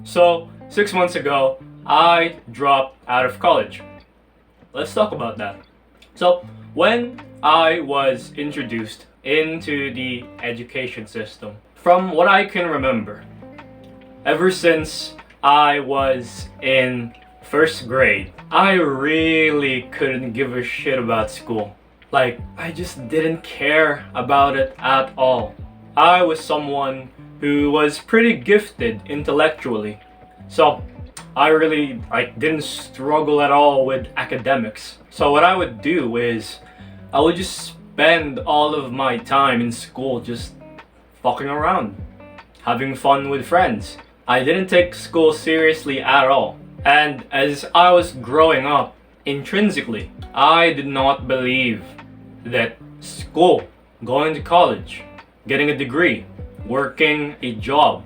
So, 6 months ago, I dropped out of college. Let's talk about that. So, when I was introduced into the education system, from what I can remember, ever since I was in first grade, I really couldn't give a shit about school. Like, I just didn't care about it at all. I was someone who was pretty gifted intellectually. So, I really didn't struggle at all with academics. So what I would do is I would just spend all of my time in school just fucking around, having fun with friends. I didn't take school seriously at all. And as I was growing up, intrinsically, I did not believe that school, going to college, getting a degree, working a job,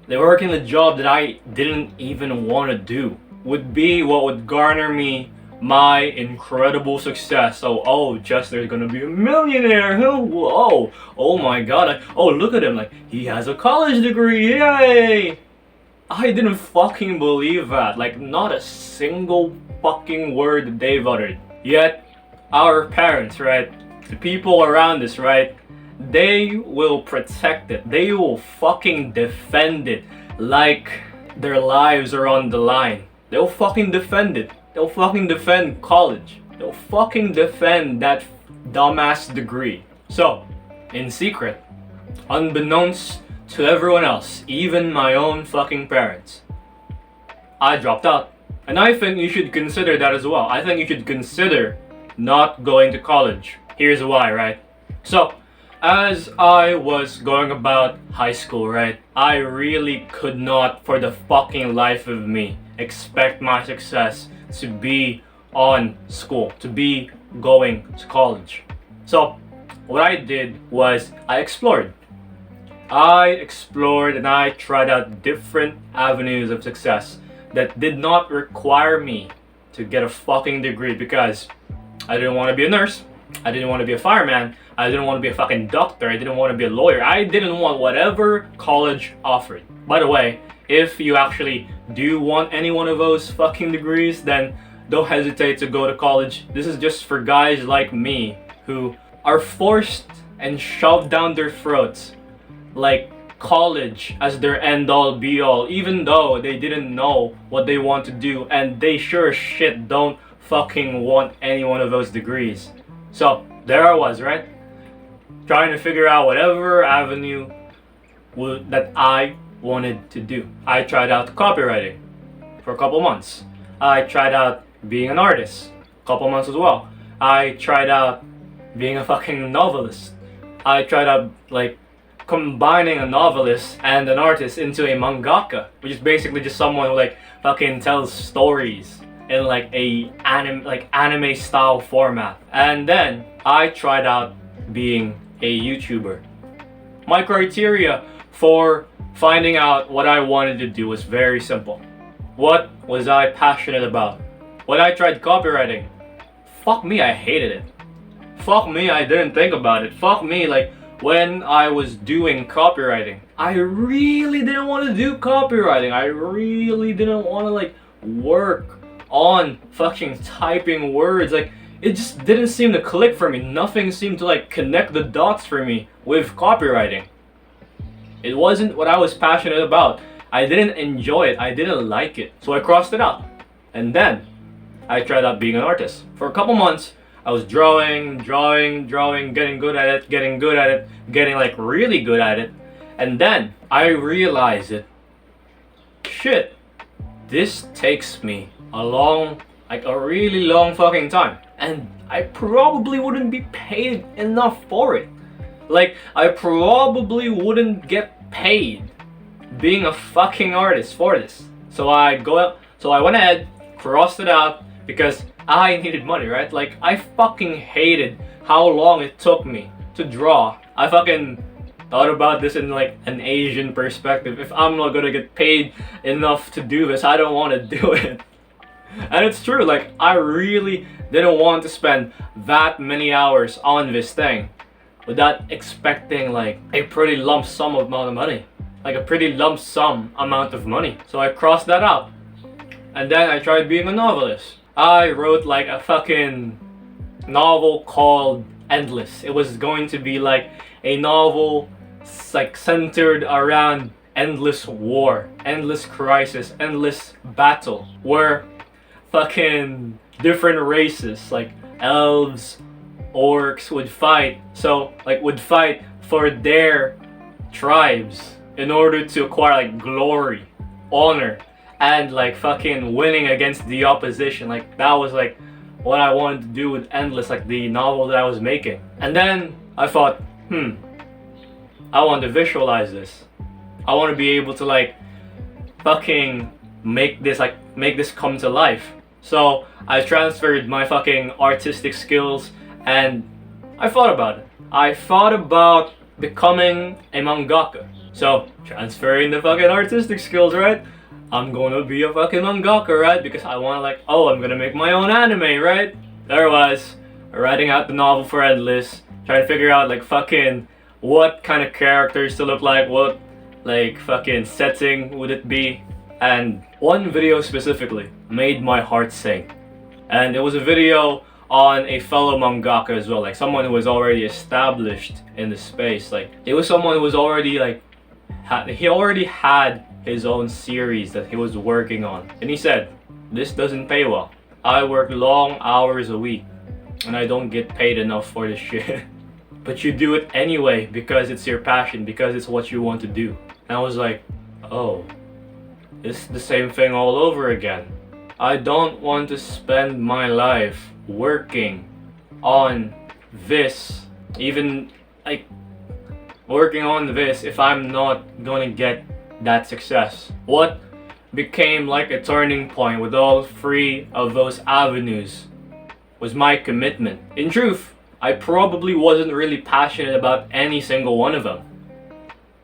working a job that I didn't even want to do, would be what would garner me my incredible success. So, oh, Chester's gonna be a millionaire. Oh my god. Oh, look at him. Like, he has a college degree. Yay! I didn't fucking believe that. Like, not a single fucking word that they've uttered. Yet, our parents, right? The people around us, right? They will protect it. They will fucking defend it like their lives are on the line. They'll fucking defend it. They'll fucking defend college. They'll fucking defend that dumbass degree. So, in secret, unbeknownst to everyone else, even my own fucking parents, I dropped out. And I think you should consider that as well. I think you should consider not going to college. Here's why, right? So, as I was going about high school, right, I really could not, for the fucking life of me, expect my success to be on school, to be going to college. So, what I did was I explored. And I tried out different avenues of success that did not require me to get a fucking degree, because I didn't want to be a nurse. I didn't want to be a fireman. I didn't want to be a fucking doctor. I didn't want to be a lawyer. I didn't want whatever college offered. By the way, if you actually do want any one of those fucking degrees, then don't hesitate to go to college. This is just for guys like me who are forced and shoved down their throats like college as their end all be all, even though they didn't know what they want to do, and they sure as shit don't fucking want any one of those degrees. So there I was, right? Trying to figure out whatever avenue that I wanted to do. I tried out copywriting for a couple months. I tried out being an artist a couple months as well. I tried out being a fucking novelist. I tried out combining a novelist and an artist into a mangaka, which is basically just someone who fucking tells stories in a anime style format. And then I tried out being a YouTuber. My criteria for finding out what I wanted to do was very simple. What was I passionate about? When I tried copywriting, fuck me, I hated it. Fuck me, I didn't think about it. Fuck me, when I was doing copywriting, I really didn't want to do copywriting. I really didn't want to work on fucking typing words. It just didn't seem to click for me. Nothing seemed to connect the dots for me with copywriting. It wasn't what I was passionate about. I didn't enjoy it. I didn't like it. So I crossed it out. And then I tried out being an artist. For a couple months, I was drawing, getting good at it, getting really good at it. And then I realized that, shit, this takes me a really long fucking time. And I probably wouldn't be paid enough for it. I probably wouldn't get paid being a fucking artist for this. So I went ahead, crossed it out, because I needed money, right? I fucking hated how long it took me to draw. I fucking thought about this in an Asian perspective. If I'm not gonna get paid enough to do this, I don't want to do it. And it's true, I really didn't want to spend that many hours on this thing without expecting a pretty lump sum amount of money. like a pretty lump sum amount of money. So I crossed that out. And then I tried being a novelist. I wrote like a fucking novel called Endless. It was going to be like a novel like centered around endless war, endless crisis, endless battle, where fucking different races like elves, orcs would fight. So like would fight for their tribes in order to acquire like glory, honor, and like fucking winning against the opposition. Like that was like what I wanted to do with Endless, like the novel that I was making. And then I thought, I want to visualize this. I want to be able to like fucking make this come to life. So I transferred my fucking artistic skills and I thought about it. I thought about becoming a mangaka. So transferring the fucking artistic skills, right? I'm gonna be a fucking mangaka, right? Because I wanna like, oh, I'm gonna make my own anime, right? There I was, writing out the novel for Endless, trying to figure out like fucking what kind of characters to look like, what like fucking setting would it be. And one video specifically made my heart sing. And it was a video on a fellow mangaka as well, like someone who was already established in the space. Like it was someone who was already like, he already had his own series that he was working on. And he said, this doesn't pay well. I work long hours a week and I don't get paid enough for this shit. But you do it anyway because it's your passion, because it's what you want to do. And I was like, oh, it's the same thing all over again. I don't want to spend my life working on this, even like working on this, if I'm not gonna get that success. What became like a turning point with all three of those avenues was my commitment. In truth, I probably wasn't really passionate about any single one of them.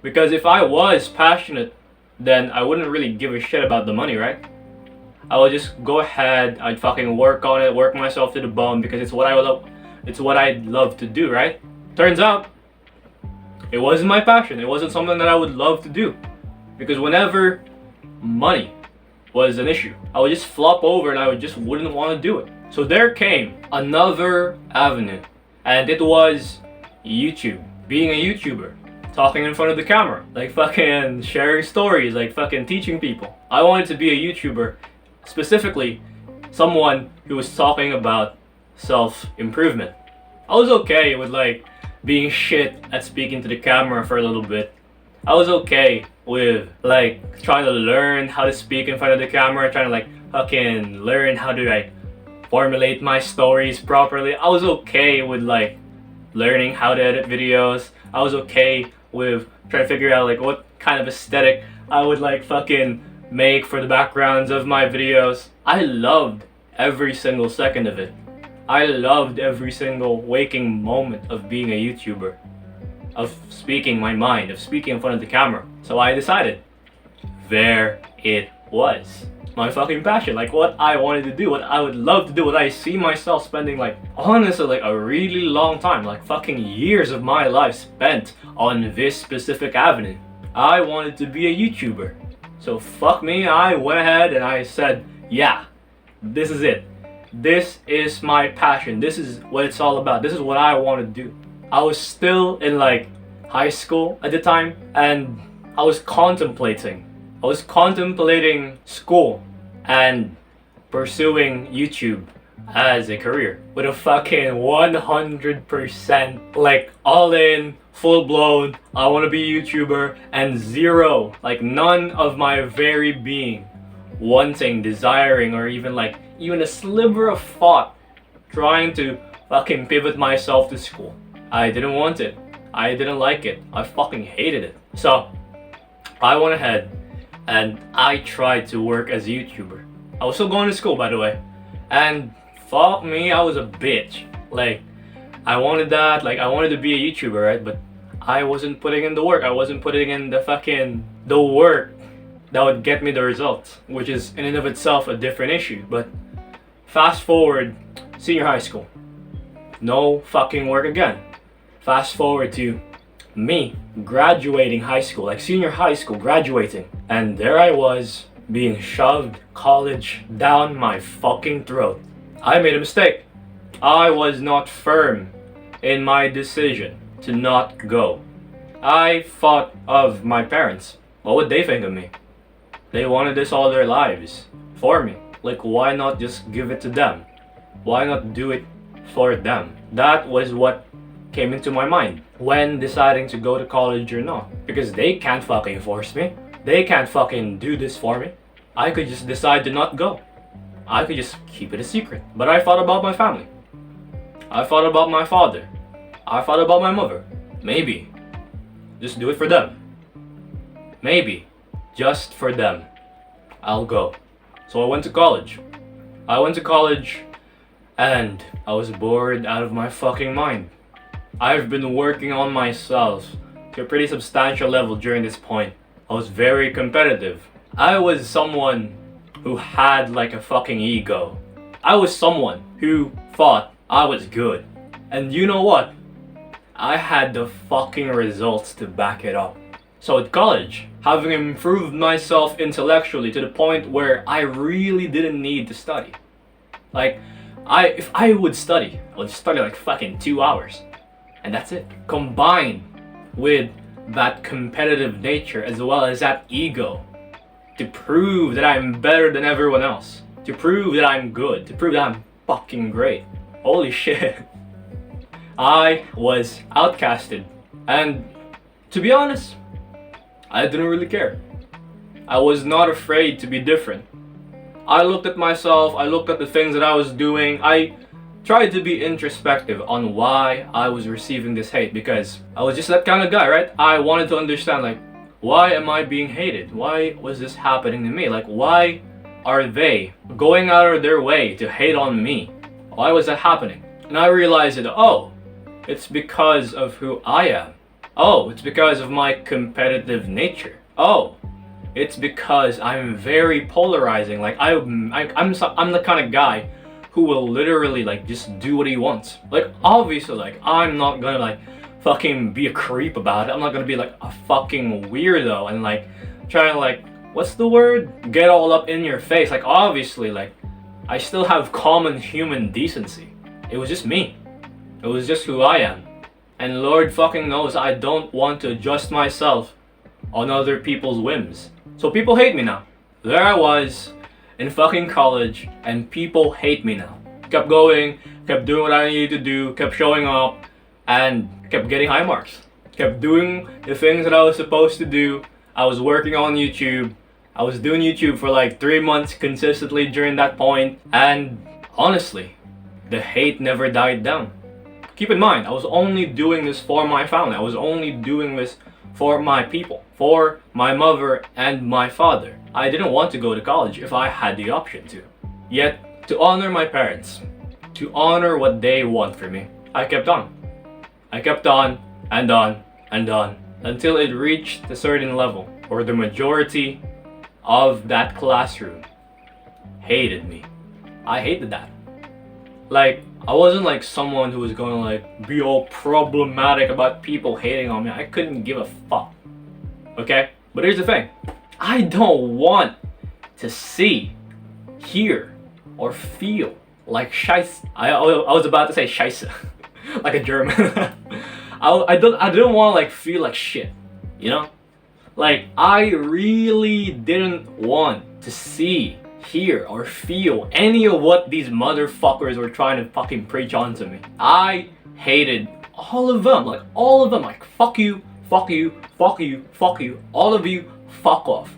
Because if I was passionate, then I wouldn't really give a shit about the money, right? I would just go ahead, I'd fucking work on it, work myself to the bone because it's what I love, it's what I'd love to do, right? Turns out, it wasn't my passion. It wasn't something that I would love to do. Because whenever money was an issue, I would just flop over and I just wouldn't want to do it. So there came another avenue, and it was YouTube. Being a YouTuber, talking in front of the camera, like fucking sharing stories, like fucking teaching people. I wanted to be a YouTuber, specifically someone who was talking about self-improvement. I was okay with like being shit at speaking to the camera for a little bit. I was okay with like trying to learn how to speak in front of the camera, trying to like fucking learn how to like formulate my stories properly. I was okay with like learning how to edit videos. I was okay with trying to figure out like what kind of aesthetic I would like fucking make for the backgrounds of my videos. I loved every single second of it. I loved every single waking moment of being a YouTuber, of speaking my mind, of speaking in front of the camera. So I decided, there it was. My fucking passion, like what I wanted to do, what I would love to do, what I see myself spending like, honestly, like a really long time, like fucking years of my life spent on this specific avenue. I wanted to be a YouTuber. So fuck me, I went ahead and I said, yeah, this is it. This is my passion. This is what it's all about. This is what I want to do. I was still in like high school at the time, and I was contemplating school and pursuing YouTube as a career with a fucking 100% like all in, full blown, I want to be a YouTuber, and zero, like none of my very being wanting, desiring, or even a sliver of thought trying to fucking pivot myself to school. I didn't want it. I didn't like it. I fucking hated it. So I went ahead and I tried to work as a YouTuber. I was still going to school, by the way. And fuck me, I was a bitch. Like, I wanted that, like I wanted to be a YouTuber, right? But I wasn't putting in the work. I wasn't putting in the work that would get me the results, which is in and of itself a different issue. But fast forward, senior high school. No fucking work again. Fast forward to me graduating high school, like senior high school, graduating. And there I was, being shoved college down my fucking throat. I made a mistake. I was not firm in my decision to not go. I thought of my parents. What would they think of me? They wanted this all their lives for me. Like, why not just give it to them? Why not do it for them? That was what came into my mind when deciding to go to college or not. Because they can't fucking force me. They can't fucking do this for me. I could just decide to not go. I could just keep it a secret. But I thought about my family. I thought about my father. I thought about my mother. Maybe just do it for them. Maybe just for them, I'll go. So I went to college. And I was bored out of my fucking mind. I've been working on myself to a pretty substantial level during this point. I was very competitive. I was someone who had like a fucking ego. I was someone who thought I was good. And you know what? I had the fucking results to back it up. So at college, having improved myself intellectually to the point where I really didn't need to study. Like, if I would study, I would study like fucking 2 hours. And that's it. Combined with that competitive nature as well as that ego to prove that I'm better than everyone else. To prove that I'm good. To prove that I'm fucking great. Holy shit. I was outcasted. And to be honest, I didn't really care. I was not afraid to be different. I looked at myself, I looked at the things that I was doing. I tried to be introspective on why I was receiving this hate, because I was just that kind of guy, right? I wanted to understand, like, why am I being hated? Why was this happening to me? Like, why are they going out of their way to hate on me? Why was that happening? And I realized that, oh, it's because of who I am. Oh, it's because of my competitive nature. Oh, it's because I'm very polarizing. Like, I'm the kind of guy who will literally like just do what he wants. Like, obviously, like, I'm not gonna like fucking be a creep about it. I'm not gonna be like a fucking weirdo and like trying to like, what's the word? Get all up in your face. Like, obviously, like, I still have common human decency. It was just me. It was just who I am. And Lord fucking knows I don't want to adjust myself on other people's whims. So people hate me now. There I was in fucking college and people hate me now. Kept going, kept doing what I needed to do, kept showing up, and kept getting high marks. Kept doing the things that I was supposed to do. I was working on YouTube. I was doing YouTube for like 3 months consistently during that point. And honestly, the hate never died down. Keep in mind, I was only doing this for my family. I was only doing this for my people, for my mother and my father. I didn't want to go to college if I had the option to. Yet, to honor my parents, to honor what they want for me, I kept on. I kept on and on and on until it reached a certain level where the majority of that classroom hated me. I hated that. Like, I wasn't like someone who was gonna like be all problematic about people hating on me. I couldn't give a fuck. Okay? But here's the thing. I don't want to see, hear, or feel like scheiße. I was about to say scheiße. Like a German. I didn't want to like feel like shit. You know? Like, I really didn't want to see, hear, or feel any of what these motherfuckers were trying to fucking preach onto me. I hated all of them. Like, all of them. Like, fuck you, fuck you, fuck you, fuck you. All of you, fuck off.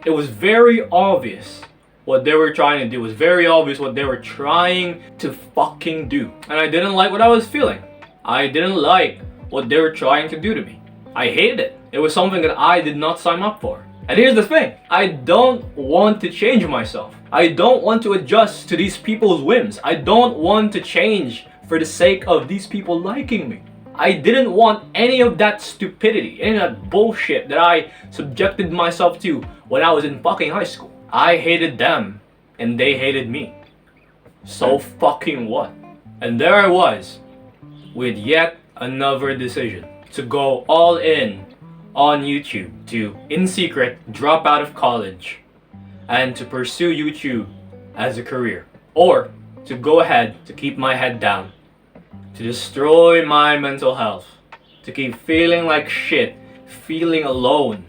It was very obvious what they were trying to do. It was very obvious what they were trying to fucking do. And I didn't like what I was feeling. I didn't like what they were trying to do to me. I hated it. It was something that I did not sign up for. And here's the thing. I don't want to change myself. I don't want to adjust to these people's whims. I don't want to change for the sake of these people liking me. I didn't want any of that stupidity, any of that bullshit that I subjected myself to when I was in fucking high school. I hated them, and they hated me. So fucking what? And there I was, with yet another decision. to go all in on YouTube, to in secret drop out of college and to pursue YouTube as a career, or to go ahead to keep my head down, to destroy my mental health, to keep feeling like shit, feeling alone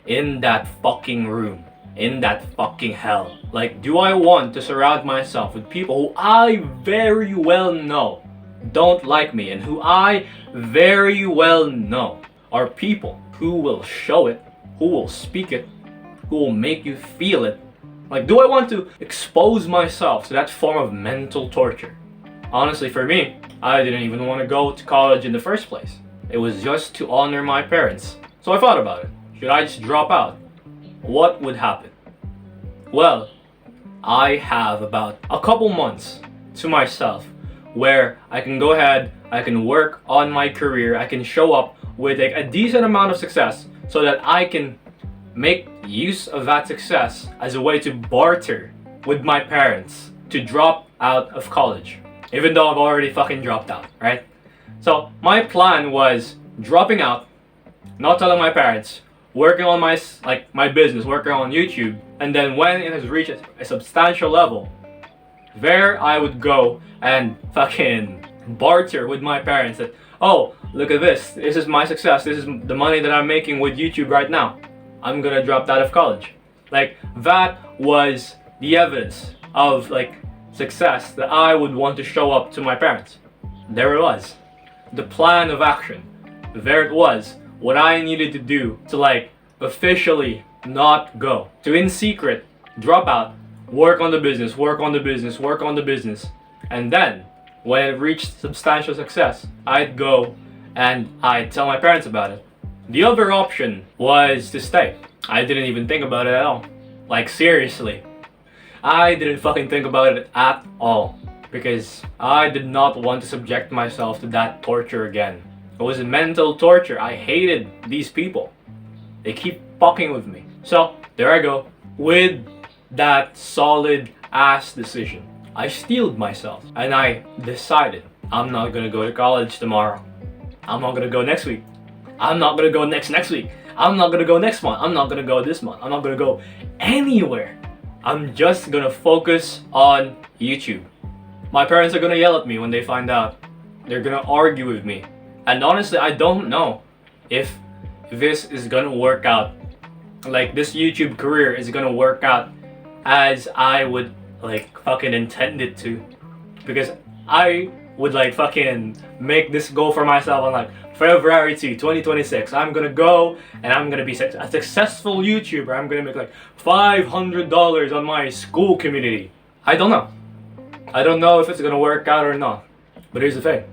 in that fucking room, in that fucking hell. Like, do I want to surround myself with people who I very well know don't like me, and who I very well know are people who will show it, who will speak it, who will make you feel it? Like, do I want to expose myself to that form of mental torture? Honestly, for me, I didn't even want to go to college in the first place. It was just to honor my parents. So I thought about it. Should I just drop out? What would happen? Well, I have about a couple months to myself where I can go ahead, I can work on my career, I can show up with like a decent amount of success so that I can make use of that success as a way to barter with my parents to drop out of college, even though I've already fucking dropped out, right? So my plan was dropping out, not telling my parents, working on my business, working on YouTube, and then when it has reached a substantial level, there I would go and fucking barter with my parents that, oh, look at this is my success, this is the money that I'm making with YouTube right now, I'm gonna drop out of college. Like, that was the evidence of like success that I would want to show up to my parents. There it was, the plan of action. There it was, what I needed to do to like officially not go, to in secret drop out, work on the business, and then when it reached substantial success, I'd go and I'd tell my parents about it. The other option was to stay. I didn't even think about it at all. Like, seriously, I didn't fucking think about it at all, because I did not want to subject myself to that torture again. It was mental torture. I hated these people. They keep fucking with me. So there I go with that solid ass decision. I steeled myself and I decided I'm not gonna go to college tomorrow. I'm not gonna go next week. I'm not gonna go next week. I'm not gonna go next month. I'm not gonna go this month. I'm not gonna go anywhere. I'm just gonna focus on YouTube. My parents are gonna yell at me when they find out. They're gonna argue with me. And honestly, I don't know if this is gonna work out. Like, this YouTube career is gonna work out as I would like fucking intend it to. Because I would like fucking make this goal for myself on like February 2026. I'm gonna go and I'm gonna be a successful YouTuber. I'm gonna make like $500 on my school community. I don't know. I don't know if it's gonna work out or not. But here's the thing.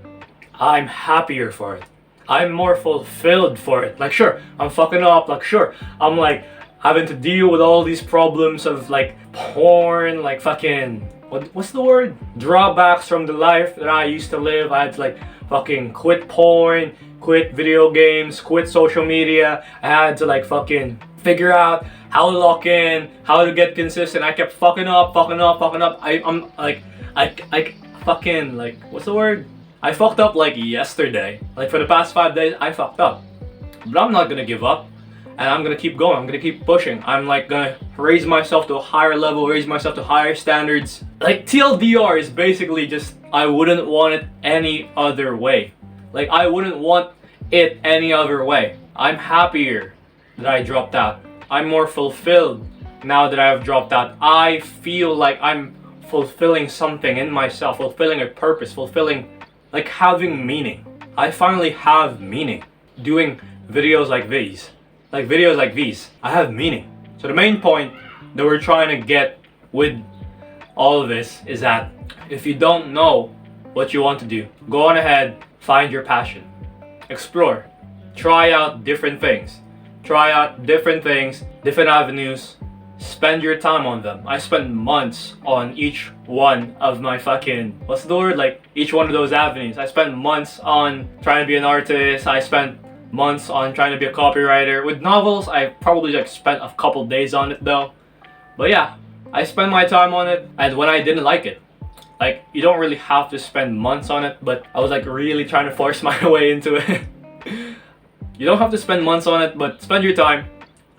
I'm happier for it. I'm more fulfilled for it. Like, sure, I'm fucking up. Like, sure, I'm like having to deal with all these problems of like porn, like fucking what's the word? Drawbacks from the life that I used to live. I had to like fucking quit porn, quit video games, quit social media. I had to like fucking figure out how to lock in, how to get consistent. I kept fucking up. I'm like I fucking like, what's the word? I fucked up like yesterday. Like, for the past 5 days, I fucked up. But I'm not gonna give up. And I'm gonna keep going. I'm gonna keep pushing. I'm like gonna raise myself to a higher level, raise myself to higher standards. Like, TLDR is basically just, I wouldn't want it any other way. Like, I wouldn't want it any other way. I'm happier that I dropped out. I'm more fulfilled now that I have dropped out. I feel like I'm fulfilling something in myself, fulfilling a purpose, fulfilling, like, having meaning. I finally have meaning doing videos like these. Like, videos like these, I have meaning. So the main point that we're trying to get with all of this is that if you don't know what you want to do, go on ahead, find your passion, explore, try out different things, different avenues, spend your time on them. I spent months on each one of my fucking, what's the word? Like, each one of those avenues. I spent months on trying to be an artist. I spent months on trying to be a copywriter. With novels, I probably like spent a couple days on it though. But yeah, I spent my time on it, and when I didn't like it, like, you don't really have to spend months on it, but I was like really trying to force my way into it. You don't have to spend months on it, but spend your time.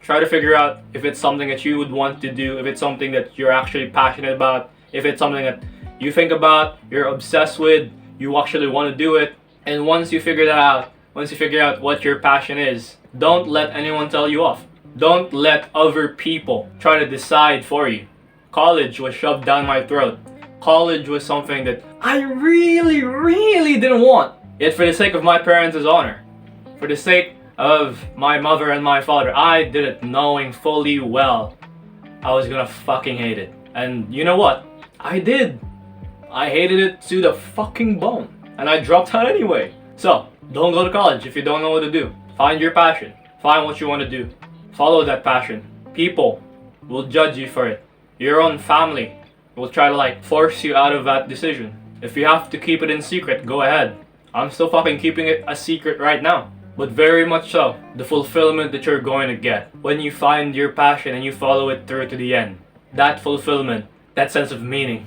Try to figure out if it's something that you would want to do, if it's something that you're actually passionate about, if it's something that you think about, you're obsessed with, you actually want to do it. And once you figure that out, once you figure out what your passion is, don't let anyone tell you off. Don't let other people try to decide for you. College was shoved down my throat. College was something that I really, really didn't want. Yet for the sake of my parents' honor, for the sake of my mother and my father, I did it knowing fully well I was gonna fucking hate it. And you know what? I did. I hated it to the fucking bone. And I dropped out anyway. So, don't go to college if you don't know what to do. Find your passion. Find what you want to do. Follow that passion. People will judge you for it. Your own family will try to force you out of that decision. If you have to keep it in secret, go ahead. I'm still fucking keeping it a secret right now. But very much so, the fulfillment that you're going to get when you find your passion and you follow it through to the end. That fulfillment, that sense of meaning,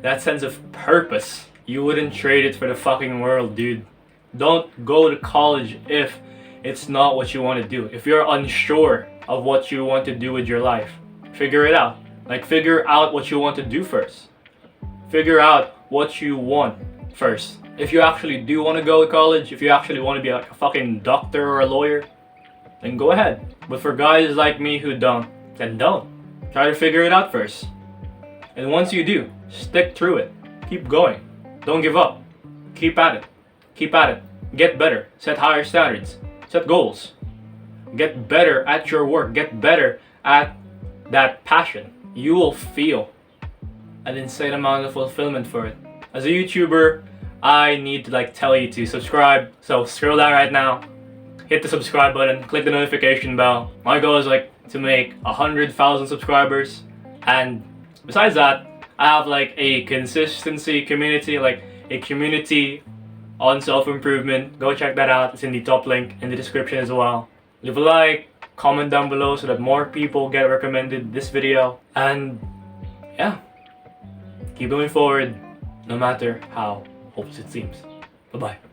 that sense of purpose, you wouldn't trade it for the fucking world, dude. Don't go to college if it's not what you want to do. If you're unsure of what you want to do with your life, figure it out. Figure out what you want to do first. Figure out what you want first. If you actually do want to go to college, if you actually want to be a fucking doctor or a lawyer, then go ahead. But for guys like me who don't, then don't. Try to figure it out first. And once you do, stick through it. Keep going. Don't give up. Keep at it. Keep at it. Get better. Set higher standards. Set goals. Get better at your work. Get better at that passion. You will feel an insane amount of fulfillment for it. As a YouTuber, I need to tell you to subscribe. So scroll down right now, hit the subscribe button, click the notification bell. My goal is to make 100,000 subscribers. And besides that, I have a consistency community, a community on self-improvement. Go check that out. It's in the top link in the description as well. Leave a like, comment down below so that more people get recommended this video. And yeah, keep moving forward no matter how hopeless it seems. Bye-bye.